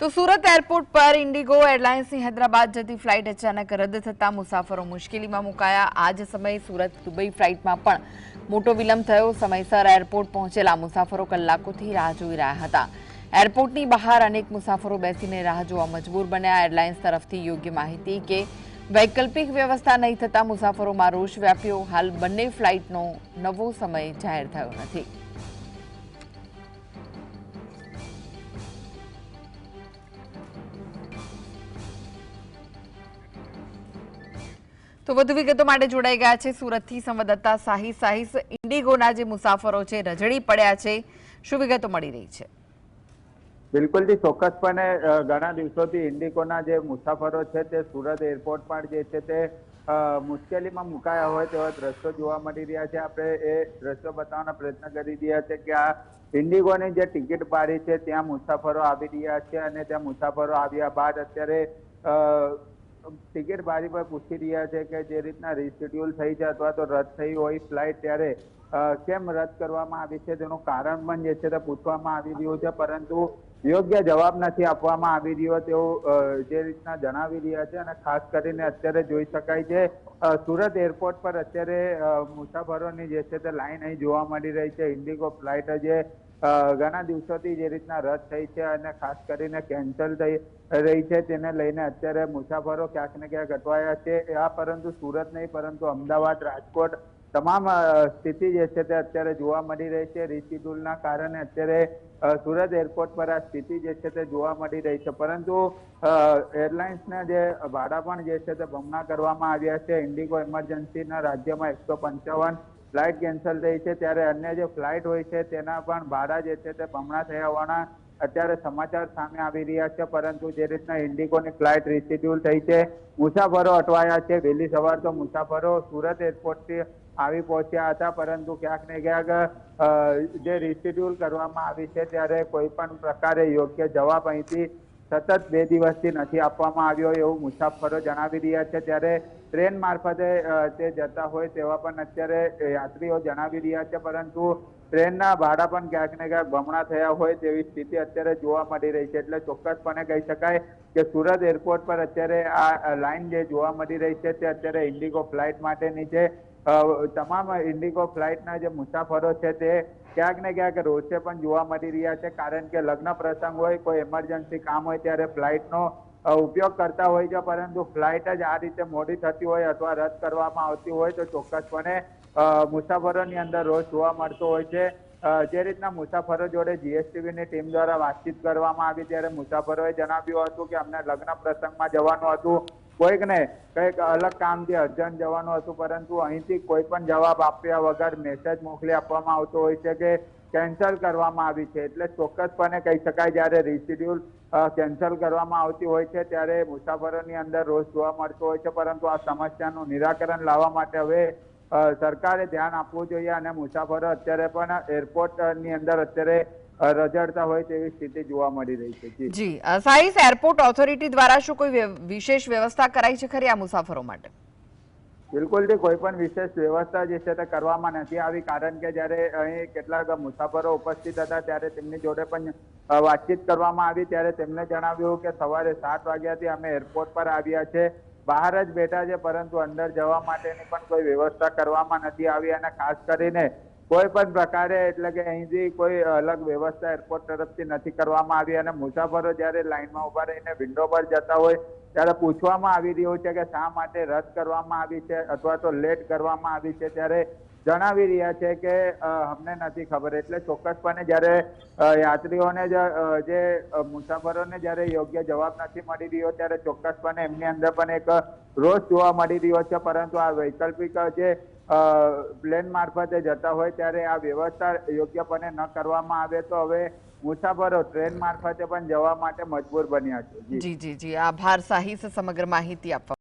તો સુરત એરપોર્ટ પર ઇન્ડિગો એરલાઇન્સની હૈદરાબાદ જતી ફ્લાઇટ અચાનક રદ થતા મુસાફરો મુશ્કેલીમાં મુકાયા। આ જ સમયે સુરત દુબઈ ફ્લાઇટમાં પણ મોટો વિલંબ થયો। સમયસર એરપોર્ટ પહોંચેલા મુસાફરો કલાકોથી રાહ જોઈ રહ્યા હતા। એરપોર્ટની બહાર અનેક મુસાફરો બેસીને રાહ જોવા મજબૂર બન્યા। એરલાઇન્સ તરફથી યોગ્ય માહિતી કે વૈકલ્પિક વ્યવસ્થા નહીં થતા મુસાફરોમાં રોષ વ્યાપ્યો। હાલ બંને ફ્લાઇટનો નવો સમય જાહેર થયો નથી। તો વધુ વિગતો માટે જોડાઈ ગયા છે સુરતથી સંવાદદાતા સાહિસ। ઇન્ડિગોના જે મુસાફરો છે રજડી પડ્યા છે, શું વિગતો મળી રહી છે? બિલકુલથી ચોક્કસપણે ઘણા દિવસોથી ઇન્ડિગોના જે મુસાફરો છે તે સુરત એરપોર્ટ પર જે છે તે મુશ્કેલીમાં મુકાયા હોય તેવા દ્રશ્યો જોવા મળી રહ્યા છે। આપણે એ દ્રશ્યો બતાવવાનો પ્રયત્ન કરી રહ્યા છે કે આ ઇન્ડિગોની જે ટિકિટ બારી છે ત્યાં મુસાફરો આવી રહ્યા છે અને ત્યાં મુસાફરો આવ્યા બાદ અત્યારે ટિકિટ બારી પર પૂછી રહ્યા છે કે જે રીતના રીશેડ્યુલ થઈ છે અથવા તો રદ થઈ હોય ફ્લાઇટ ત્યારે કેમ રદ કરવામાં આવી છે તેનું કારણ પણ જે છે તે પૂછવામાં આવી રહ્યું છે, પરંતુ યોગ્ય જવાબ નથી આપવામાં આવી રહ્યો તેવું જે રીતના જણાવી રહ્યા છે। અને ખાસ કરીને અત્યારે જોઈ શકાય છે સુરત એરપોર્ટ પર અત્યારે મુસાફરોની જે છે તે લાઈન અહીં જોવા મળી રહી છે। ઇન્ડિગો ફ્લાઇટ જે ઘણા દિવસોથી જે રીતના રદ થઈ છે અને ખાસ કરીને કેન્સલ થઈ રહી છે તેને લઈને અત્યારે મુસાફરો ક્યાંક ને ક્યાંક અટવાયા છે। આ પરંતુ સુરત નહીં પરંતુ અમદાવાદ, રાજકોટ તમામ સ્થિતિ જે છે તે અત્યારે જોવા મળી રહી છે। રીશેડ્યુલના કારણે અત્યારે સુરત એરપોર્ટ પર આ સ્થિતિ જે છે તે જોવા મળી રહી છે, પરંતુ એરલાઇન્સના જે ભાડા પણ જે છે તે બમણા કરવામાં આવ્યા છે। ઇન્ડિગો ઇમરજન્સીના રાજ્યમાં 155 ફ્લાઇટ કેન્સલ થઈ છે, ત્યારે અન્ય જે ફ્લાઇટ હોય છે તેના પણ ભાડા જે છે તે બમણા થયા હોવાના અત્યારે સમાચાર સામે આવી રહ્યા છે। પરંતુ જે રીતના ઇન્ડિગોની ફ્લાઇટ રીશેડ્યુલ થઈ છે, મુસાફરો અટવાયા છે। વહેલી સવાર તો મુસાફરો સુરત એરપોર્ટથી આવી પહોંચ્યા હતા, પરંતુ ક્યાંક ને ક્યાંક જે રીશેડ્યુલ કરવામાં આવી છે ત્યારે કોઈ પણ પ્રકારે યોગ્ય જવાબ અહીંથી સતત 2 દિવસથી નથી આપવામાં આવ્યો એવું મુસાફરો જણાવી રહ્યા છે। ત્યારે ટ્રેન મારફતે તે જતા હોય તેવા પણ અત્યારે યાત્રીઓ જણાવી રહ્યા છે, પરંતુ ટ્રેનના ભાડા પણ ક્યાંક ને ક્યાંક બમણા થયા હોય તેવી સ્થિતિ અત્યારે જોવા મળી રહી છે। એટલે ચોક્કસપણે કહી શકાય કે સુરત એરપોર્ટ પર અત્યારે આ લાઈન જે જોવા મળી રહી છે તે અત્યારે ઇન્ડિગો ફ્લાઇટ માટેની છે। તમામ ઇન્ડિગો ફ્લાઇટના જે મુસાફરો છે તે ક્યાંક ને ક્યાંક રોષે પણ જોવા મળી રહ્યા છે, કારણ કે લગ્ન પ્રસંગ હોય, કોઈ ઇમરજન્સી કામ હોય ત્યારે ફ્લાઇટનો ઉપયોગ કરતા હોય છે, પરંતુ ફ્લાઇટ જ આ રીતે મોડી થતી હોય અથવા રદ કરવામાં આવતી હોય તો ચોક્કસપણે મુસાફરોની અંદર રોષ જોવા મળતો હોય છે। જે રીતના મુસાફરો જોડે જીએસટીવીની ટીમ દ્વારા વાતચીત કરવામાં આવી ત્યારે મુસાફરોએ જણાવ્યું હતું કે અમને લગ્ન પ્રસંગમાં જવાનું હતું, કોઈકને કંઈક અલગ કામથી અર્જન્ટ જવાનું હતું, પરંતુ અહીંથી કોઈ પણ જવાબ આપ્યા વગર મેસેજ મોકલી આપવામાં આવતો હોય છે કે કેન્સલ કરવામાં આવી છે। એટલે ચોક્કસપણે કહી શકાય જ્યારે રીશેડ્યુલ કેન્સલ કરવામાં આવતી હોય છે ત્યારે મુસાફરોની અંદર રોષ જોવા મળતો હોય છે, પરંતુ આ સમસ્યાનું નિરાકરણ લાવવા માટે હવે સરકારે ધ્યાન આપવું જોઈએ અને મુસાફરો અત્યારે પણ એરપોર્ટની અંદર અત્યારે રજડતા હોય તેવી સ્થિતિ જોવા મળી રહી છે। જી સાહિસ, એરપોર્ટ ઓથોરિટી દ્વારા શું કોઈ વિશેષ વ્યવસ્થા કરાઈ છે ખરી આ મુસાફરો માટે? બિલકુલથી કોઈ પણ વિશેષ વ્યવસ્થા જે છે તે કરવામાં નથી આવી, કારણ કે જ્યારે અહીં કેટલાક મુસાફરો ઉપસ્થિત હતા ત્યારે તેમની જોડે પણ વાતચીત કરવામાં આવી ત્યારે તેમને જણાવ્યું કે સવારે 7 વાગ્યાથી અમે એરપોર્ટ પર આવ્યા છે, બહાર જ બેઠા છે, પરંતુ અંદર જવા માટેની પણ કોઈ વ્યવસ્થા કરવામાં નથી આવી અને ખાસ કરીને કોઈ પણ પ્રકારે એટલે કે અહીંથી કોઈ અલગ વ્યવસ્થા એરપોર્ટ તરફથી નથી કરવામાં આવી અને મુસાફરો જ્યારે લાઇનમાં ઉભા રહીને વિન્ડો પર જતા હોય ત્યારે પૂછવામાં આવી રહ્યું છે કે શા માટે રદ કરવામાં આવી છે અથવા તો લેટ કરવામાં આવી છે, ત્યારે જણાવી રહ્યા છે કે અમને નથી ખબર। એટલે ચોક્કસપણે જ્યારે યાત્રીઓને જે મુસાફરોને જ્યારે યોગ્ય જવાબ નથી મળી રહ્યો ત્યારે ચોક્કસપણે એમની અંદર પણ એક રોષ જોવા મળી રહ્યો છે, પરંતુ આ વૈકલ્પિક જે પ્લેન મારફતે જતા હોય ત્યારે આ વ્યવસ્થા યોગ્યપણે ન કરવામાં આવે તો હવે મુસાફરો ટ્રેન મારફતે પણ જવા માટે મજબૂર બન્યા છે। જી, આભાર સાહિસ સમગ્ર માહિતી આપવા